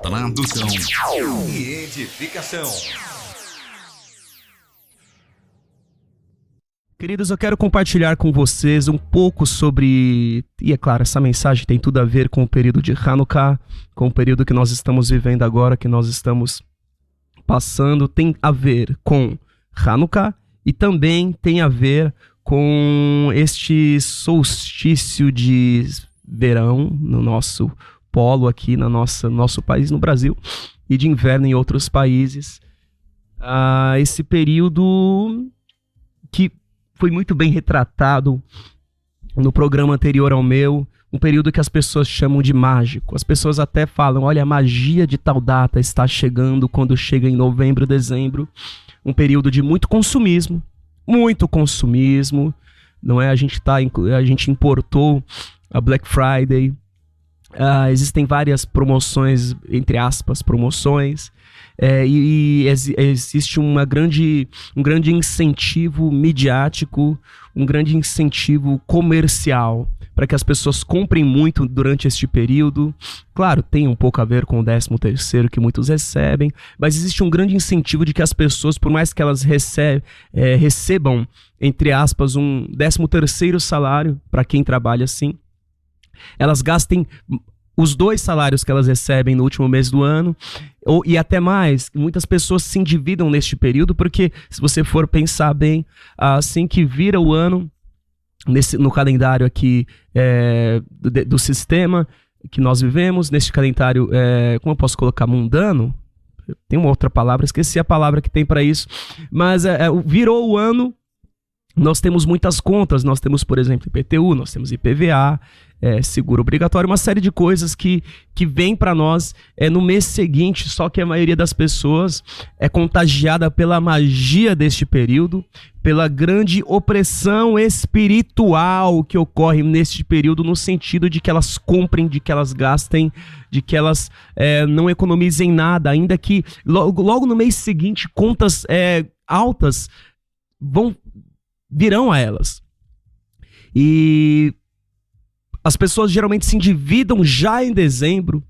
tradução e edificação. Queridos, eu quero compartilhar com vocês um pouco sobre... E é claro, essa mensagem tem tudo a ver com o período de Hanukkah, com o período que nós estamos vivendo agora, que nós estamos passando. Tem a ver com Hanukkah e também tem a ver com este solstício de verão no nosso polo aqui, no nosso país, no Brasil, e de inverno em outros países. Esse período que foi muito bem retratado no programa anterior ao meu, um período que as pessoas chamam de mágico. As pessoas até falam, olha, a magia de tal data está chegando quando chega em novembro, dezembro. Um período de muito consumismo, não é? A gente importou a Black Friday, existem várias promoções, entre aspas, promoções, e existe um grande incentivo midiático, um grande incentivo comercial para que as pessoas comprem muito durante este período. Claro, tem um pouco a ver com o 13º que muitos recebem, mas existe um grande incentivo de que as pessoas, por mais que elas recebam, entre aspas, um 13º salário, para quem trabalha assim, elas gastem os 2 salários que elas recebem no último mês do ano, e até mais. Muitas pessoas se endividam neste período, porque se você for pensar bem, assim que vira o ano, no calendário aqui do sistema que nós vivemos, neste calendário, como eu posso colocar, mundano? Tem uma outra palavra, esqueci a palavra que tem para isso, mas virou o ano. Nós temos muitas contas, nós temos, por exemplo, IPTU, nós temos IPVA, seguro obrigatório, uma série de coisas que vem para nós no mês seguinte, só que a maioria das pessoas é contagiada pela magia deste período, pela grande opressão espiritual que ocorre neste período, no sentido de que elas comprem, de que elas gastem, de que elas não economizem nada, ainda que logo no mês seguinte contas altas virão a elas. E as pessoas geralmente se endividam já em dezembro,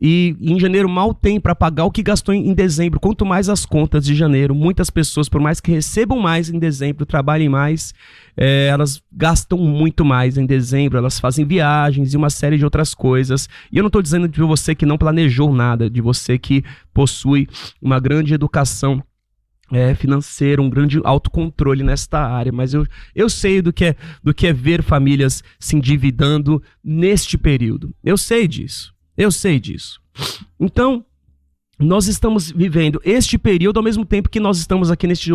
e em janeiro mal tem para pagar o que gastou em dezembro. Quanto mais as contas de janeiro, muitas pessoas, por mais que recebam mais em dezembro, trabalhem mais, elas gastam muito mais em dezembro, elas fazem viagens e uma série de outras coisas. E eu não estou dizendo de você que não planejou nada, de você que possui uma grande educação financeiro, um grande autocontrole nesta área, mas eu sei do que é ver famílias se endividando neste período. Eu sei disso. Então, nós estamos vivendo este período ao mesmo tempo que nós estamos aqui nestes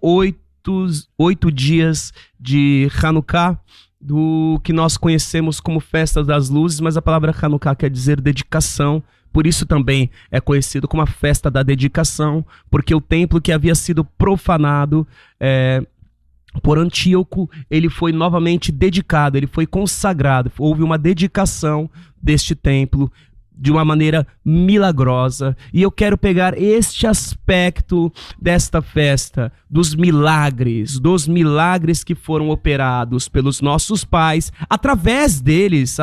8 dias de Hanukkah, do que nós conhecemos como Festa das Luzes, mas a palavra Hanukkah quer dizer dedicação. Por isso também é conhecido como a festa da dedicação, porque o templo que havia sido profanado por Antíoco, ele foi novamente dedicado, ele foi consagrado. Houve uma dedicação deste templo de uma maneira milagrosa, e eu quero pegar este aspecto desta festa, dos milagres que foram operados pelos nossos pais, através deles,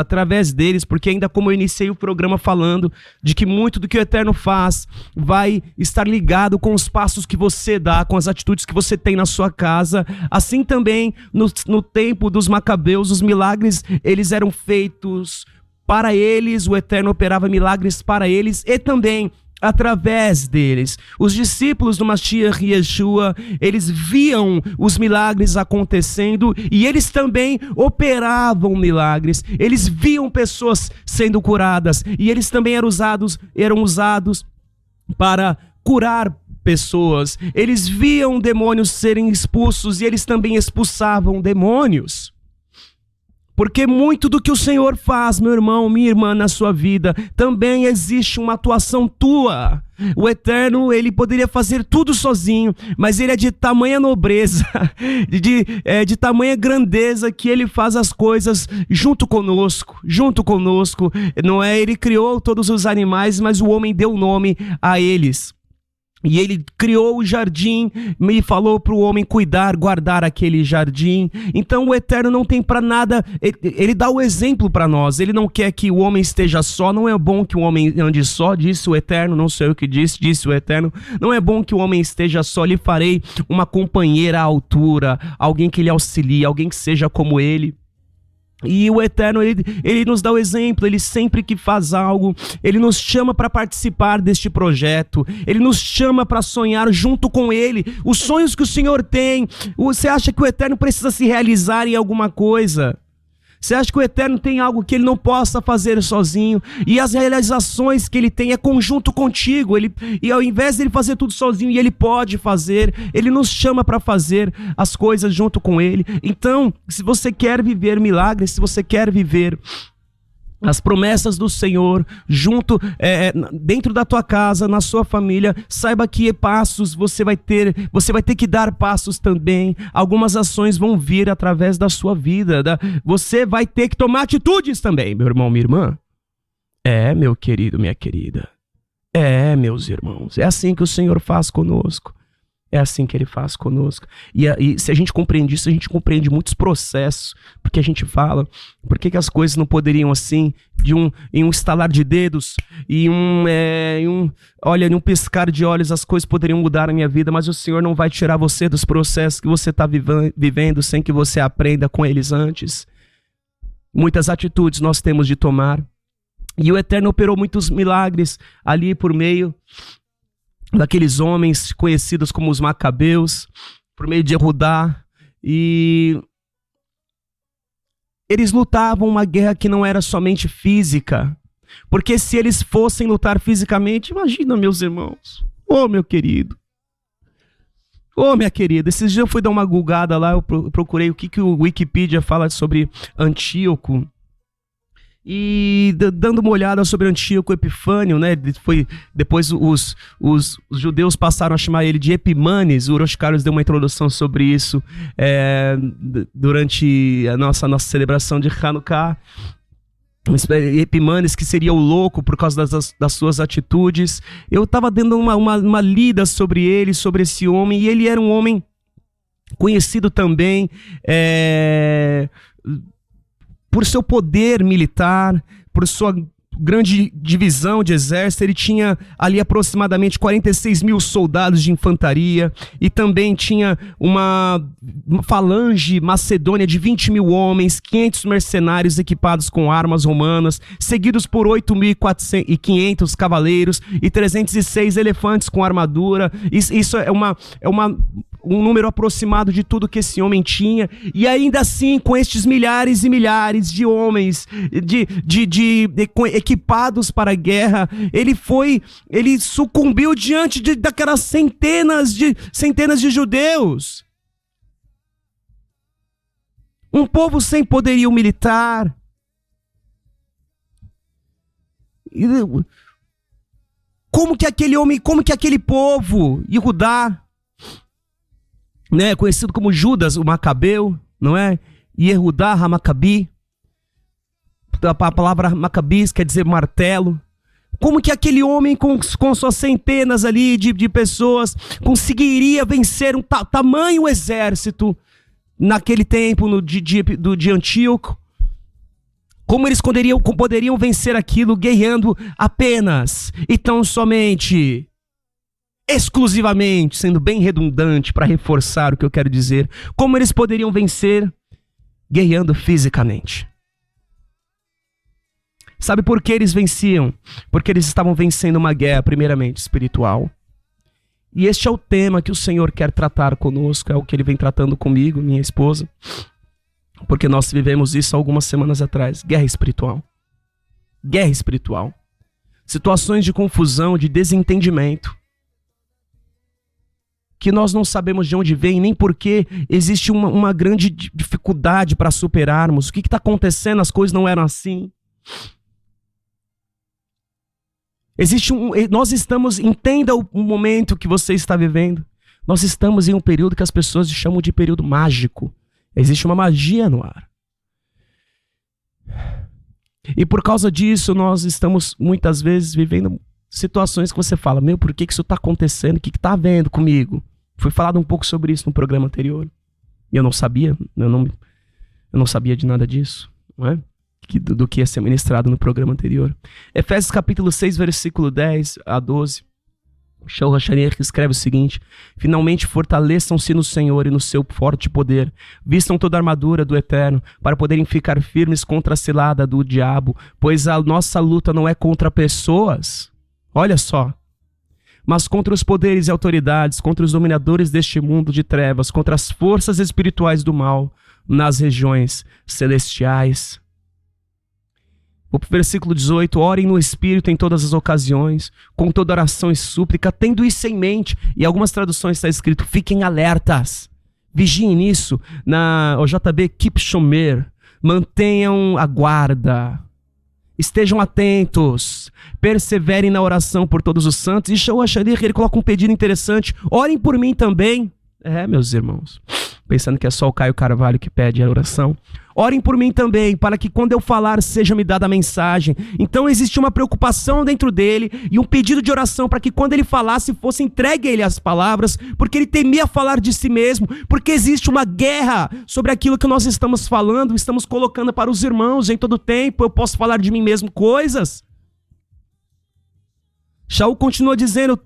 porque ainda como eu iniciei o programa falando de que muito do que o Eterno faz vai estar ligado com os passos que você dá, com as atitudes que você tem na sua casa, assim também no tempo dos Macabeus, os milagres, eles eram feitos para eles, o Eterno operava milagres para eles e também através deles. Os discípulos do Mashiach Yeshua, eles viam os milagres acontecendo e eles também operavam milagres. Eles viam pessoas sendo curadas e eles também eram usados para curar pessoas. Eles viam demônios serem expulsos e eles também expulsavam demônios. Porque muito do que o Senhor faz, meu irmão, minha irmã, na sua vida, também existe uma atuação tua. O Eterno, ele poderia fazer tudo sozinho, mas ele é de tamanha nobreza, de tamanha grandeza, que ele faz as coisas junto conosco. Não é? Ele criou todos os animais, mas o homem deu nome a eles. E ele criou o jardim e falou para o homem cuidar, guardar aquele jardim. Então o Eterno não tem para nada, ele dá o exemplo para nós. Ele não quer que o homem esteja só, não é bom que o homem ande só, disse o Eterno, não sou eu que disse o Eterno. Não é bom que o homem esteja só, lhe farei uma companheira à altura, alguém que lhe auxilie, alguém que seja como ele. E o Eterno, ele nos dá o exemplo, ele sempre que faz algo, ele nos chama para participar deste projeto, ele nos chama para sonhar junto com ele, os sonhos que o Senhor tem. Você acha que o Eterno precisa se realizar em alguma coisa? Você acha que o Eterno tem algo que ele não possa fazer sozinho? E as realizações que ele tem é conjunto contigo. E ao invés de ele fazer tudo sozinho, e ele pode fazer, ele nos chama para fazer as coisas junto com ele. Então, se você quer viver milagres, se você quer viver as promessas do Senhor junto, dentro da tua casa, na sua família, saiba que passos você vai ter que dar passos também. Algumas ações vão vir através da sua vida, você vai ter que tomar atitudes também, meu irmão, minha irmã. Meu querido, minha querida. Meus irmãos, é assim que o Senhor faz conosco. É assim que ele faz conosco. E se a gente compreende isso, a gente compreende muitos processos. Porque a gente fala, por que as coisas não poderiam assim, em um estalar de dedos, em um piscar de olhos, as coisas poderiam mudar na minha vida, mas o Senhor não vai tirar você dos processos que você está vivendo sem que você aprenda com eles antes. Muitas atitudes nós temos de tomar. E o Eterno operou muitos milagres ali por meio daqueles homens conhecidos como os Macabeus, por meio de Jehudá, e eles lutavam uma guerra que não era somente física, porque se eles fossem lutar fisicamente, imagina, meus irmãos, meu querido, minha querida, esses dias eu fui dar uma googada lá, eu procurei o que o Wikipedia fala sobre Antíoco. E dando uma olhada sobre Antíoco Epifânio, né? Depois os judeus passaram a chamar ele de Epimanes. O Orochi Carlos deu uma introdução sobre isso durante a nossa celebração de Hanukkah. Epimanes, que seria o louco por causa das suas atitudes. Eu estava dando uma lida sobre ele, sobre esse homem, e ele era um homem conhecido também por seu poder militar, por sua grande divisão de exército. Ele tinha ali aproximadamente 46 mil soldados de infantaria, e também tinha uma falange macedônia de 20 mil homens, 500 mercenários equipados com armas romanas, seguidos por 8.500 cavaleiros e 306 elefantes com armadura. Isso é um número aproximado de tudo que esse homem tinha. E ainda assim, com estes milhares e milhares de homens equipados para a guerra, ele sucumbiu diante daquelas centenas de judeus. Um povo sem poderio militar. Como que aquele povo, Judá, né, conhecido como Judas, o Macabeu, não é? Yehudá, Hamacabi. A palavra Macabis quer dizer martelo. Como que aquele homem com suas centenas ali de pessoas conseguiria vencer um tamanho exército naquele tempo de Antíoco? Como eles poderiam vencer aquilo guerreando apenas e tão somente, exclusivamente, sendo bem redundante para reforçar o que eu quero dizer, como eles poderiam vencer guerreando fisicamente? Sabe por que eles venciam? Porque eles estavam vencendo uma guerra, primeiramente, espiritual. E este é o tema que o Senhor quer tratar conosco, é o que Ele vem tratando comigo, minha esposa, porque nós vivemos isso algumas semanas atrás. Guerra espiritual. Guerra espiritual. Situações de confusão, de desentendimento, que nós não sabemos de onde vem, nem porque existe uma grande dificuldade para superarmos. O que está acontecendo? As coisas não eram assim. Nós estamos, entenda o momento que você está vivendo. Nós estamos em um período que as pessoas chamam de período mágico. Existe uma magia no ar. E por causa disso, nós estamos muitas vezes vivendo situações que você fala, meu, por que isso está acontecendo? O que está havendo comigo? Foi falado um pouco sobre isso no programa anterior. E eu não sabia, eu não sabia de nada disso, não é? Do que ia ser ministrado no programa anterior. Efésios capítulo 6, versículo 10 a 12. Shaul HaShaliach escreve o seguinte: finalmente fortaleçam-se no Senhor e no seu forte poder, vistam toda a armadura do Eterno, para poderem ficar firmes contra a cilada do diabo, pois a nossa luta não é contra pessoas, olha só, mas contra os poderes e autoridades, contra os dominadores deste mundo de trevas, contra as forças espirituais do mal nas regiões celestiais. O versículo 18, orem no Espírito em todas as ocasiões, com toda oração e súplica, tendo isso em mente. E algumas traduções está escrito, fiquem alertas, vigiem nisso. Na OJB, keep shomer, mantenham a guarda, estejam atentos, perseverem na oração por todos os santos. E Shaul HaShaliach, ele coloca um pedido interessante, orem por mim também. Meus irmãos, pensando que é só o Caio Carvalho que pede a oração. Orem por mim também, para que quando eu falar seja-me dada a mensagem. Então existe uma preocupação dentro dele e um pedido de oração para que quando ele falasse fosse entregue a ele as palavras, porque ele temia falar de si mesmo, porque existe uma guerra sobre aquilo que nós estamos falando, estamos colocando para os irmãos em todo tempo. Eu posso falar de mim mesmo coisas? Shaul continua dizendo,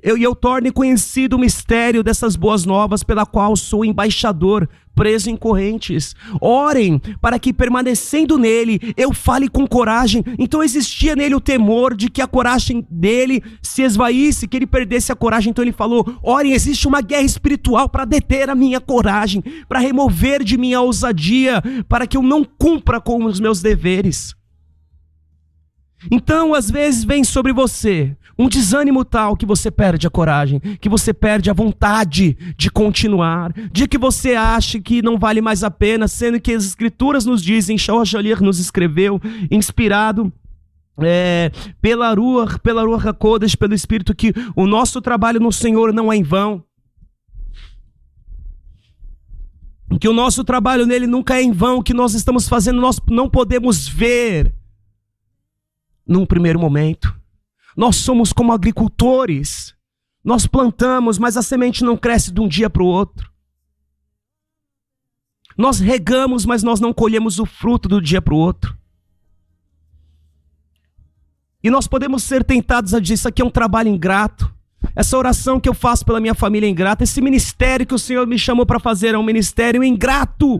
eu torne conhecido o mistério dessas boas novas, pela qual sou embaixador, preso em correntes. Orem para que, permanecendo nele, eu fale com coragem. Então existia nele o temor de que a coragem dele se esvaísse, que ele perdesse a coragem. Então ele falou, orem, existe uma guerra espiritual para deter a minha coragem, para remover de mim a ousadia, para que eu não cumpra com os meus deveres. Então, às vezes, vem sobre você um desânimo tal que você perde a coragem, que você perde a vontade de continuar, de que você acha que não vale mais a pena, sendo que as Escrituras nos dizem, Shaul HaShaliach nos escreveu, inspirado pela Ruach HaKodesh, pelo Espírito, que o nosso trabalho no Senhor não é em vão, que o nosso trabalho nele nunca é em vão, que nós estamos fazendo, nós não podemos ver num primeiro momento. Nós somos como agricultores. Nós plantamos, mas a semente não cresce de um dia para o outro. Nós regamos, mas nós não colhemos o fruto do dia para o outro. E nós podemos ser tentados a dizer, isso aqui é um trabalho ingrato. Essa oração que eu faço pela minha família é ingrata. Esse ministério que o Senhor me chamou para fazer é um ministério ingrato.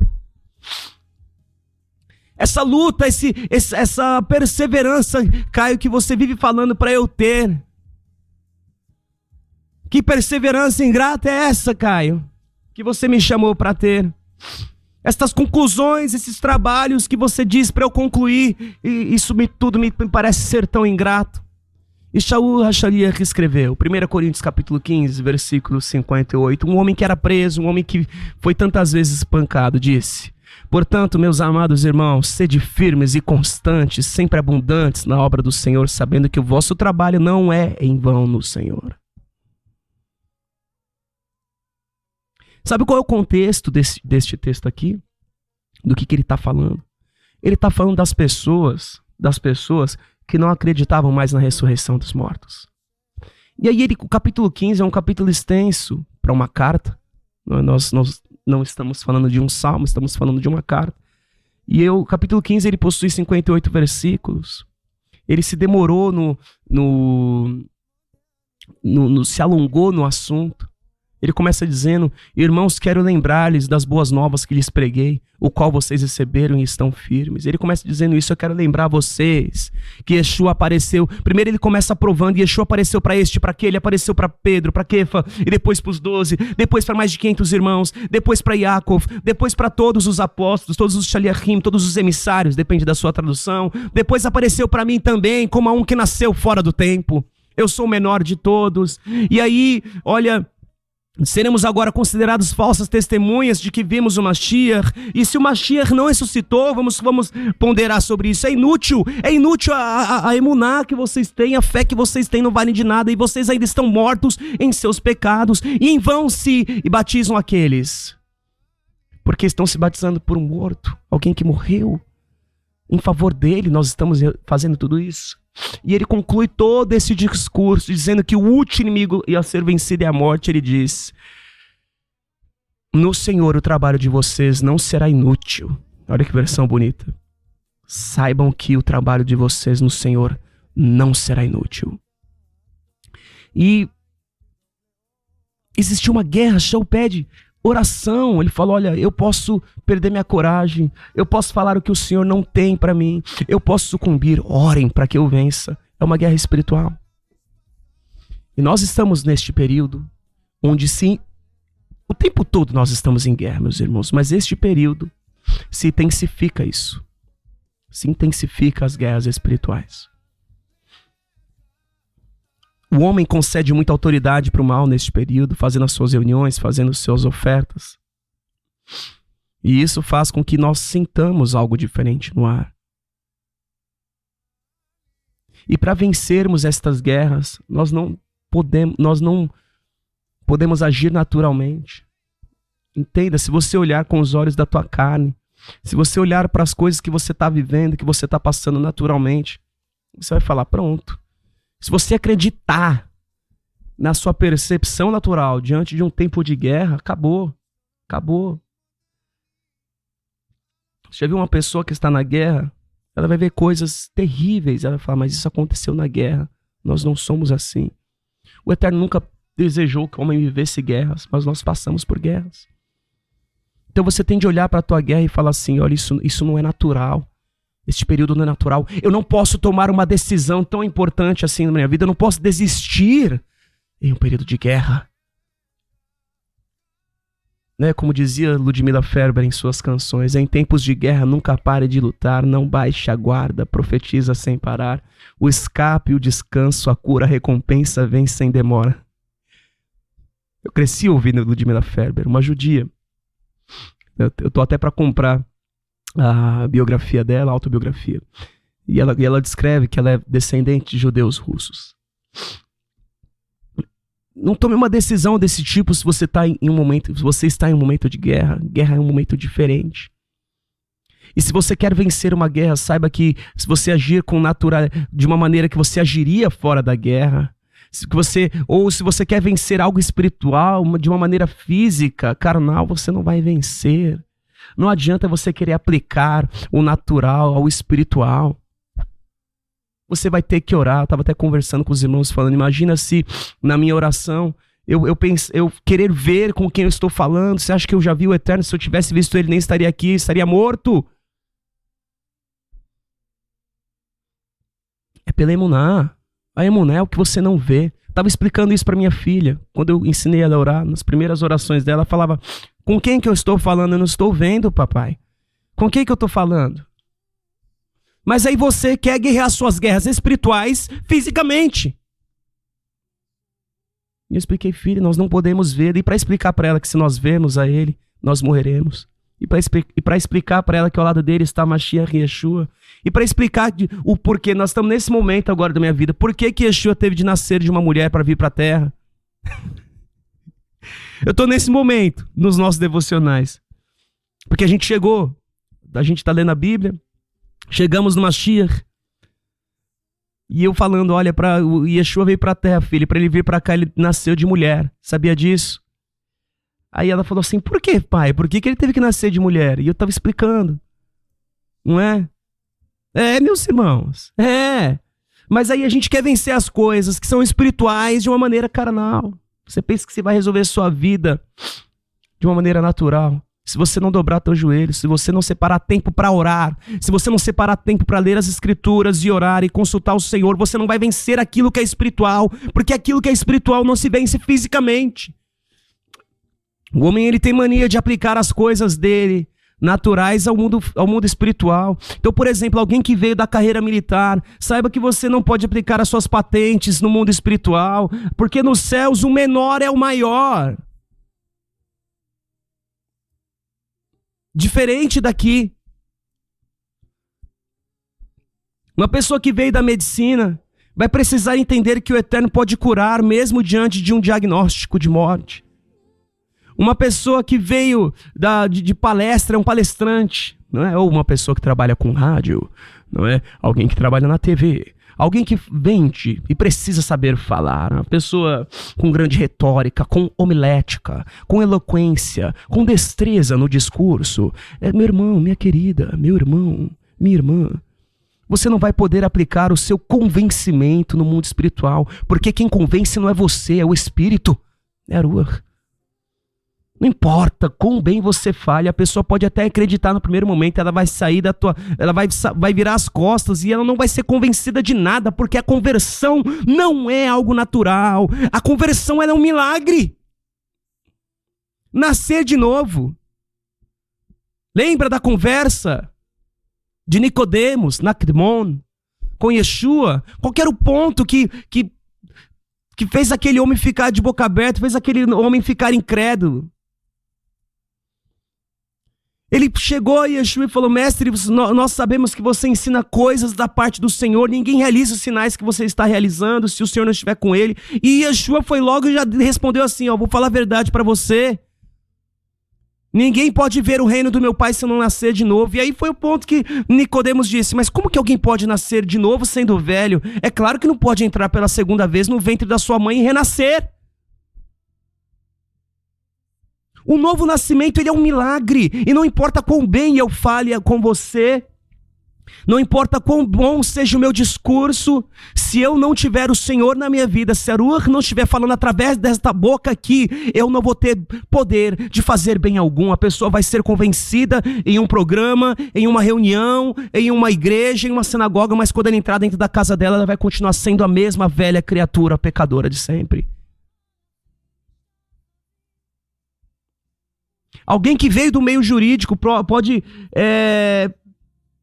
Essa luta, essa perseverança, Caio, que você vive falando para eu ter. Que perseverança ingrata é essa, Caio? Que você me chamou para ter. Estas conclusões, esses trabalhos que você diz para eu concluir, e isso tudo me parece ser tão ingrato. E Shaul HaShaliach escreveu, 1 Coríntios capítulo 15, versículo 58, um homem que era preso, um homem que foi tantas vezes espancado, disse: portanto, meus amados irmãos, sede firmes e constantes, sempre abundantes na obra do Senhor, sabendo que o vosso trabalho não é em vão no Senhor. Sabe qual é o contexto deste texto aqui? Do que ele está falando? Ele está falando das pessoas que não acreditavam mais na ressurreição dos mortos. E aí o capítulo 15 é um capítulo extenso para uma carta. Nós não estamos falando de um salmo, estamos falando de uma carta. E o capítulo 15 ele possui 58 versículos. Ele se demorou se alongou no assunto. Ele começa dizendo: irmãos, quero lembrar-lhes das boas novas que lhes preguei, o qual vocês receberam e estão firmes. Ele começa dizendo isso: eu quero lembrar vocês que Yeshua apareceu. Primeiro ele começa provando, Yeshua apareceu para este, para aquele, apareceu para Pedro, para Kefa, e depois para os 12, depois para mais de 500 irmãos, depois para Yaakov, depois para todos os apóstolos, todos os shaliachim, todos os emissários, depende da sua tradução. Depois apareceu para mim também, como a um que nasceu fora do tempo. Eu sou o menor de todos. E aí, olha, seremos agora considerados falsas testemunhas de que vimos o Mashiach. E se o Mashiach não ressuscitou, vamos ponderar sobre isso. É inútil a emuná que vocês têm, a fé que vocês têm não vale de nada. E vocês ainda estão mortos em seus pecados. E em vão se batizam aqueles, porque estão se batizando por um morto, alguém que morreu. Em favor dele nós estamos fazendo tudo isso. E ele conclui todo esse discurso dizendo que o último inimigo ia ser vencido é a morte. Ele diz: no Senhor o trabalho de vocês não será inútil. Olha que versão bonita. Saibam que o trabalho de vocês no Senhor não será inútil. E existiu uma guerra. Shaul pede oração. Ele fala: olha, eu posso perder minha coragem, eu posso falar o que o Senhor não tem para mim, eu posso sucumbir. Orem para que eu vença. É uma guerra espiritual. E nós estamos neste período onde sim, o tempo todo nós estamos em guerra, meus irmãos, mas este período se intensifica isso. Se intensifica as guerras espirituais. O homem concede muita autoridade para o mal neste período, fazendo as suas reuniões, fazendo as suas ofertas. E isso faz com que nós sintamos algo diferente no ar. E para vencermos estas guerras, nós não podemos agir naturalmente. Entenda, se você olhar com os olhos da tua carne, se você olhar para as coisas que você está vivendo, que você está passando naturalmente, você vai falar: pronto. Se você acreditar na sua percepção natural diante de um tempo de guerra, acabou. Acabou. Você já viu uma pessoa que está na guerra? Ela vai ver coisas terríveis. Ela vai falar: mas isso aconteceu na guerra. Nós não somos assim. O Eterno nunca desejou que o homem vivesse guerras, mas nós passamos por guerras. Então você tem de olhar para a tua guerra e falar assim: olha, isso não é natural. Este período não é natural. Eu não posso tomar uma decisão tão importante assim na minha vida. Eu não posso desistir em um período de guerra. Né? Como dizia Ludmila Ferber em suas canções: em tempos de guerra nunca pare de lutar, não baixe a guarda, profetiza sem parar. O escape, o descanso, a cura, a recompensa vem sem demora. Eu cresci ouvindo Ludmila Ferber, uma judia. Eu tô até para comprar a biografia dela, a autobiografia. E ela descreve que ela é descendente de judeus russos. Não tome uma decisão desse tipo se você está em um momento de guerra. Guerra é um momento diferente. E se você quer vencer uma guerra, saiba que se você agir de uma maneira que você agiria fora da guerra, se você quer vencer algo espiritual de uma maneira física, carnal, você não vai vencer. Não adianta você querer aplicar o natural ao espiritual. Você vai ter que orar. Eu estava até conversando com os irmãos falando: imagina se na minha oração eu querer ver com quem eu estou falando. Você acha que eu já vi o Eterno? Se eu tivesse visto ele, nem estaria aqui, estaria morto. É pela emuná. A emuná é o que você não vê. Estava explicando isso para minha filha. Quando eu ensinei ela a orar, nas primeiras orações dela, ela falava: com quem que eu estou falando? Eu não estou vendo, papai. Com quem que eu estou falando? Mas aí você quer guerrear suas guerras espirituais fisicamente. E eu expliquei: filha, nós não podemos ver. E para explicar para ela que se nós vermos a ele, nós morreremos. E para explicar para ela que ao lado dele está Mashiach e Yeshua. E para explicar o porquê, nós estamos nesse momento agora da minha vida. Por que Yeshua teve de nascer de uma mulher para vir para a terra? Eu estou nesse momento, nos nossos devocionais. Porque a gente está lendo a Bíblia, chegamos no Mashiach. E eu falando: olha, o Yeshua veio para a terra, filho, para ele vir para cá, ele nasceu de mulher. Sabia disso? Aí ela falou assim: por que, pai? Por que ele teve que nascer de mulher? E eu estava explicando. Não é? É, meus irmãos. É. Mas aí a gente quer vencer as coisas que são espirituais de uma maneira carnal. Você pensa que você vai resolver a sua vida de uma maneira natural. Se você não dobrar teu joelho, se você não separar tempo para orar, se você não separar tempo para ler as escrituras e orar e consultar o Senhor, você não vai vencer aquilo que é espiritual, porque aquilo que é espiritual não se vence fisicamente. O homem, ele tem mania de aplicar as coisas dele naturais ao mundo espiritual. Então, por exemplo, alguém que veio da carreira militar, saiba que você não pode aplicar as suas patentes no mundo espiritual, porque nos céus o menor é o maior. Diferente daqui. Uma pessoa que veio da medicina vai precisar entender que o Eterno pode curar mesmo diante de um diagnóstico de morte. Uma pessoa que veio de palestra, é um palestrante, não é? Ou uma pessoa que trabalha com rádio, não é? Alguém que trabalha na TV, alguém que vende e precisa saber falar, uma pessoa com grande retórica, com homilética, com eloquência, com destreza no discurso. Meu irmão, minha querida, meu irmão, minha irmã, você não vai poder aplicar o seu convencimento no mundo espiritual, porque quem convence não é você, é o Espírito, é a Ruach. Não importa quão bem você fale, a pessoa pode até acreditar no primeiro momento, ela vai sair da tua, ela vai virar as costas e ela não vai ser convencida de nada, porque a conversão não é algo natural. A conversão é um milagre. Nascer de novo. Lembra da conversa de Nicodemos, Nacdmon, com Yeshua? Qual era o ponto que fez aquele homem ficar de boca aberta, fez aquele homem ficar incrédulo? Ele chegou a Yeshua e falou: mestre, nós sabemos que você ensina coisas da parte do Senhor, ninguém realiza os sinais que você está realizando se o Senhor não estiver com ele. E Yeshua foi logo e já respondeu assim: vou falar a verdade para você. Ninguém pode ver o reino do meu Pai se não nascer de novo. E aí foi o ponto que Nicodemos disse: mas como que alguém pode nascer de novo sendo velho? É claro que não pode entrar pela segunda vez no ventre da sua mãe e renascer. O novo nascimento, ele é um milagre. E não importa quão bem eu fale com você, não importa quão bom seja o meu discurso, se eu não tiver o Senhor na minha vida, se a Ruach não estiver falando através desta boca aqui, eu não vou ter poder de fazer bem algum. A pessoa vai ser convencida em um programa, em uma reunião, em uma igreja, em uma sinagoga, mas quando ela entrar dentro da casa dela, ela vai continuar sendo a mesma velha criatura pecadora de sempre. Alguém que veio do meio jurídico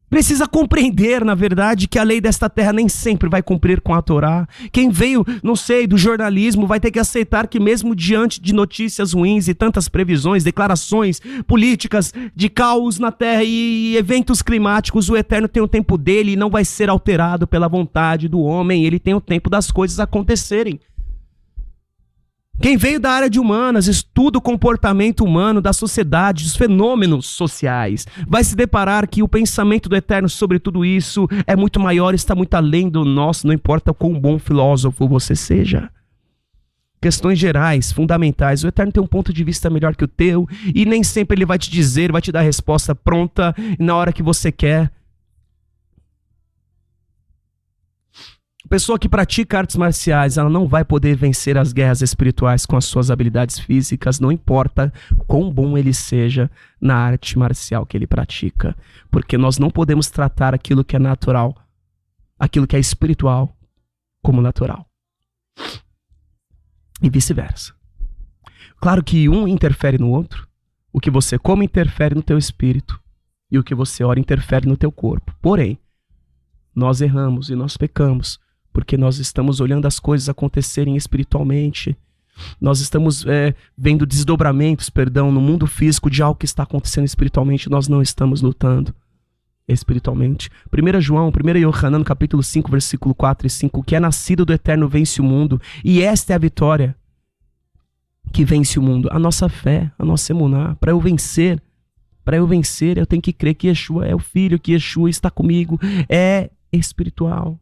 precisa compreender, na verdade, que a lei desta terra nem sempre vai cumprir com a Torá. Quem veio, não sei, do jornalismo vai ter que aceitar que mesmo diante de notícias ruins e tantas previsões, declarações políticas de caos na terra e eventos climáticos, o Eterno tem o tempo dele e não vai ser alterado pela vontade do homem. Ele tem o tempo das coisas acontecerem. Quem veio da área de humanas, estuda o comportamento humano, da sociedade, dos fenômenos sociais, vai se deparar que o pensamento do Eterno sobre tudo isso é muito maior, está muito além do nosso, não importa quão bom filósofo você seja. Questões gerais, fundamentais, o Eterno tem um ponto de vista melhor que o teu, e nem sempre ele vai te dizer, vai te dar a resposta pronta na hora que você quer. A pessoa que pratica artes marciais, ela não vai poder vencer as guerras espirituais com as suas habilidades físicas, não importa quão bom ele seja na arte marcial que ele pratica. Porque nós não podemos tratar aquilo que é natural, aquilo que é espiritual, como natural. E vice-versa. Claro que um interfere no outro. O que você come interfere no teu espírito. E o que você ora interfere no teu corpo. Porém, nós erramos e nós pecamos, porque nós estamos olhando as coisas acontecerem espiritualmente. Nós estamos vendo desdobramentos, no mundo físico de algo que está acontecendo espiritualmente. Nós não estamos lutando espiritualmente. 1 João, 1 Yohanan, capítulo 5, versículo 4 e 5. O que é nascido do Eterno vence o mundo. E esta é a vitória que vence o mundo. A nossa fé, a nossa emuná. Para eu vencer, eu tenho que crer que Yeshua é o Filho, que Yeshua está comigo. É espiritual.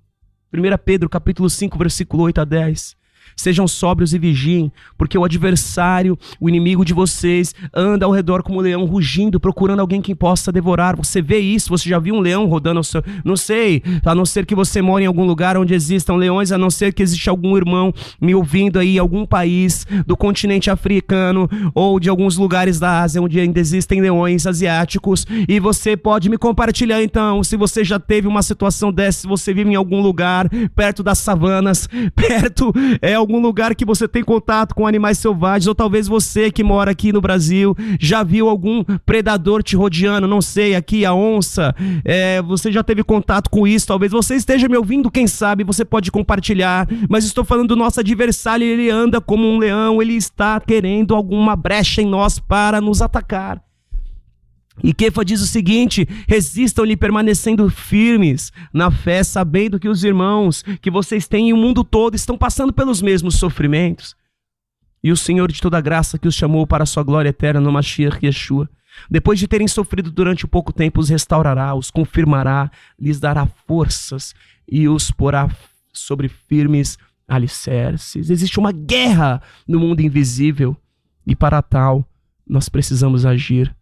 1 Pedro, capítulo 5, versículo 8 a 10. Sejam sóbrios e vigiem, porque o adversário, o inimigo de vocês, anda ao redor como um leão rugindo, procurando alguém que possa devorar. Você vê isso? Você já viu um leão rodando ao seu... Não sei, a não ser que você mora em algum lugar onde existam leões, a não ser que exista algum irmão me ouvindo aí em algum país do continente africano ou de alguns lugares da Ásia onde ainda existem leões asiáticos, e você pode me compartilhar então, se você já teve uma situação dessa, se você vive em algum lugar perto das savanas, perto algum lugar que você tem contato com animais selvagens, ou talvez você que mora aqui no Brasil já viu algum predador te rodeando, não sei, aqui a onça, você já teve contato com isso, talvez você esteja me ouvindo, quem sabe você pode compartilhar, mas estou falando do nosso adversário, ele anda como um leão, ele está querendo alguma brecha em nós para nos atacar. E Kefa diz o seguinte: resistam-lhe permanecendo firmes na fé, sabendo que os irmãos que vocês têm em o mundo todo estão passando pelos mesmos sofrimentos. E o Senhor de toda graça que os chamou para a sua glória eterna no Mashiach Yeshua Depois de terem sofrido durante pouco tempo, os restaurará, os confirmará, lhes dará forças e os porá sobre firmes alicerces. Existe uma guerra no mundo invisível e para tal nós precisamos agir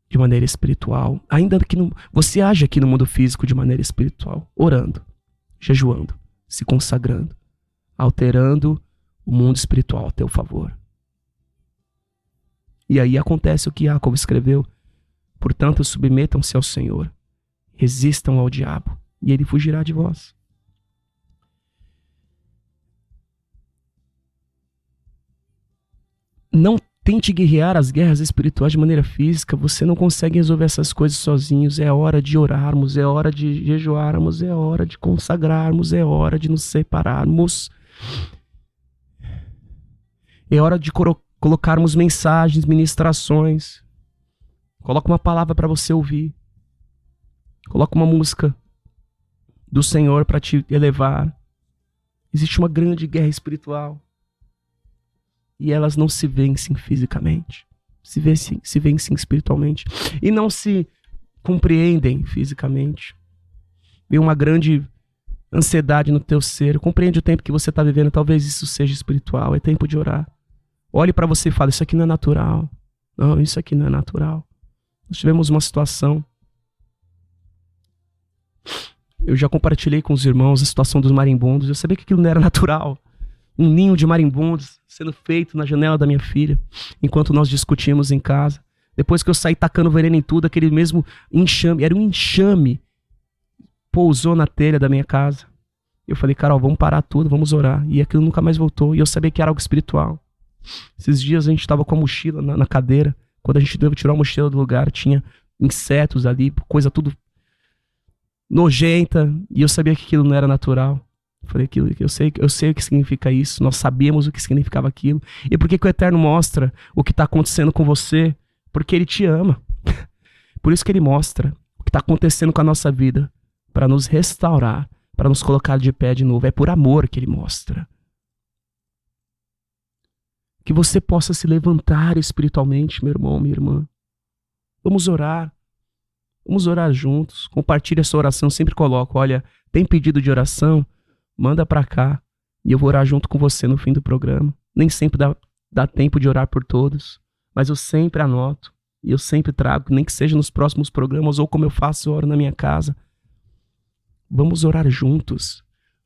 de maneira espiritual. Ainda que você age aqui no mundo físico de maneira espiritual, orando, jejuando, se consagrando, alterando o mundo espiritual a teu favor. E aí acontece o que Jacob escreveu: portanto, submetam-se ao Senhor, resistam ao diabo, e ele fugirá de vós. Não tente guerrear as guerras espirituais de maneira física, você não consegue resolver essas coisas sozinhos. É hora de orarmos, é hora de jejuarmos, é hora de consagrarmos, é hora de nos separarmos. É hora de colocarmos mensagens, ministrações. Coloca uma palavra para você ouvir. Coloca uma música do Senhor para te elevar. Existe uma grande guerra espiritual. E elas não se vencem fisicamente. Se vencem espiritualmente. E não se compreendem fisicamente. Vem uma grande ansiedade no teu ser. Compreende o tempo que você está vivendo. Talvez isso seja espiritual. É tempo de orar. Olhe para você e fale: isso aqui não é natural. Não, isso aqui não é natural. Nós tivemos uma situação. Eu já compartilhei com os irmãos a situação dos marimbondos. Eu sabia que aquilo não era natural. Um ninho de marimbondos sendo feito na janela da minha filha, enquanto nós discutíamos em casa. Depois que eu saí tacando veneno em tudo, aquele mesmo enxame, era um enxame, pousou na telha da minha casa. Eu falei: Carol, vamos parar tudo, vamos orar. E aquilo nunca mais voltou. E eu sabia que era algo espiritual. Esses dias a gente estava com a mochila na cadeira. Quando a gente deu tirar a mochila do lugar, tinha insetos ali, coisa tudo nojenta. E eu sabia que aquilo não era natural. Falei: eu sei o que significa isso. Nós sabíamos o que significava aquilo. E por que o Eterno mostra o que está acontecendo com você? Porque Ele te ama. Por isso que Ele mostra o que está acontecendo com a nossa vida, para nos restaurar, para nos colocar de pé de novo. É por amor que Ele mostra. Que você possa se levantar espiritualmente, meu irmão, minha irmã. Vamos orar. Vamos orar juntos. Compartilhe essa oração. Eu sempre coloco: olha, tem pedido de oração? Manda pra cá e eu vou orar junto com você no fim do programa. Nem sempre dá tempo de orar por todos, mas eu sempre anoto e eu sempre trago, nem que seja nos próximos programas ou como eu faço, eu oro na minha casa. Vamos orar juntos.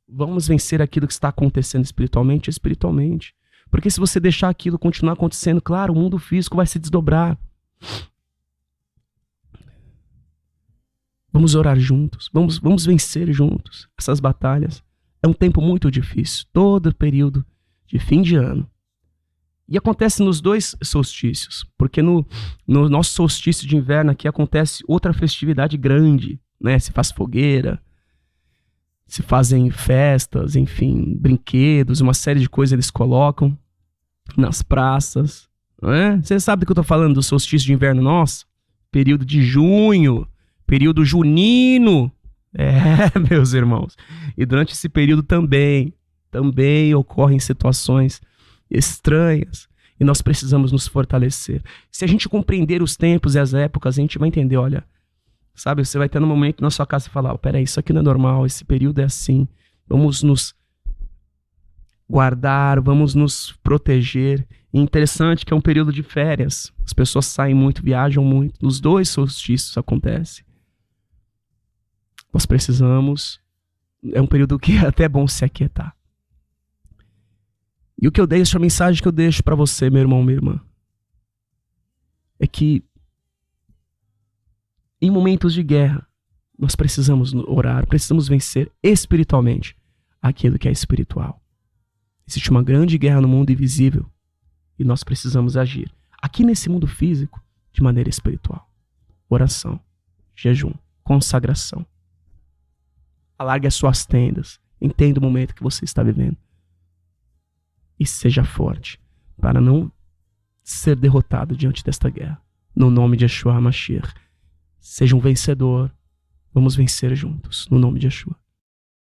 Vamos vencer aquilo que está acontecendo espiritualmente. Porque se você deixar aquilo continuar acontecendo, claro, o mundo físico vai se desdobrar. Vamos orar juntos. Vamos vencer juntos essas batalhas. É um tempo muito difícil, todo período de fim de ano. E acontece nos dois solstícios, porque no nosso solstício de inverno aqui acontece outra festividade grande, né? Se faz fogueira, se fazem festas, enfim, brinquedos, uma série de coisas eles colocam nas praças. Não é? Você sabe do que eu estou falando do solstício de inverno nosso? Período de junho, período junino. Meus irmãos, e durante esse período também ocorrem situações estranhas e nós precisamos nos fortalecer. Se a gente compreender os tempos e as épocas, a gente vai entender, olha, sabe, você vai ter um momento na sua casa e falar: peraí, isso aqui não é normal, esse período é assim, vamos nos guardar, vamos nos proteger. E interessante que é um período de férias, as pessoas saem muito, viajam muito, nos dois solstícios acontece. Nós precisamos, é um período que é até bom se aquietar. E o que eu deixo, a mensagem que eu deixo para você, meu irmão, minha irmã, é que em momentos de guerra, nós precisamos orar, precisamos vencer espiritualmente aquilo que é espiritual. Existe uma grande guerra no mundo invisível e nós precisamos agir aqui nesse mundo físico de maneira espiritual. Oração, jejum, consagração. Alargue as suas tendas. Entenda o momento que você está vivendo. E seja forte para não ser derrotado diante desta guerra. No nome de Yeshua HaMashiach. Seja um vencedor. Vamos vencer juntos. No nome de Yeshua.